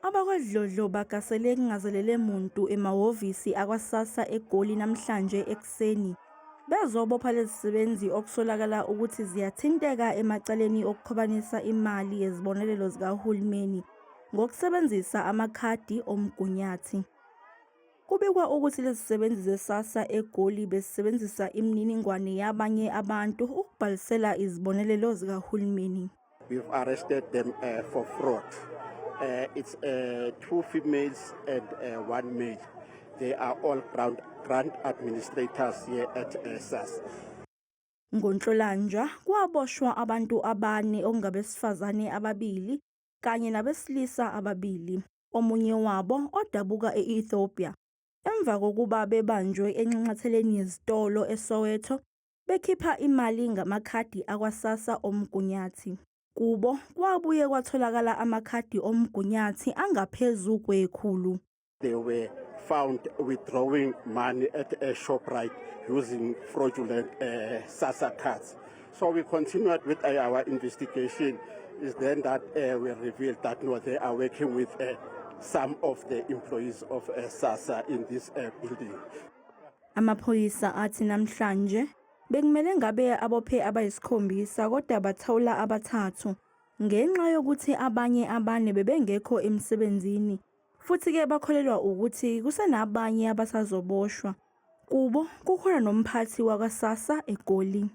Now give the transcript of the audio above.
Abakwadlodlo bagasele kungazelele muntu emahhovisi akwa-SASSA eGoli namhlanje ekuseni bezobopha lezi zisebenzi okusolakala ukuthi ziyathinteka emacaleni okukhwabanisa imali yezibonelelo zikahulumeni ngokusebenzisa amakhadi omgunyathi. Kubikwa ukuthi lezi zisebenzi ze-SASSA eGoli bezisebenzisa imininingwane yabanye abantu ukubhalisela izibonelelo zikahulumeni. We've arrested them for fraud. It's 2 females and 1 male. They are all grant administrators here at SASSA. NgoNhlolanja kwaboshwa abantu abane okungabesifazane ababili kanye nabesilisa ababili. Omunye wabo odabuka e-Ethiopia. Emva kokuba bebanjwe enxanxatheleni yezitolo eSoweto bekhipha imali ngamakhadi akwa-SASSA omgunyathi. Kubo kwabuye kwatholakala amakhadi omgunyathi angaphezu kwekhulu. They were found withdrawing money at a Shoprite using fraudulent SASSA cards. So we continued with our investigation. Is then that we revealed that no, they are working with some of the employees of SASSA in this building. Amaphoyisa athi namhlanje bekumele ngabe abophe abayisikhombisa kodwa bathola abathathu ngenxa yokuthi abanye abane bebengekho emsebenzini futhi ke bakholelwa ukuthi kusenabanye abasazoboshwa. Kubo kukhona nomphathi wakwa-SASSA eGoli.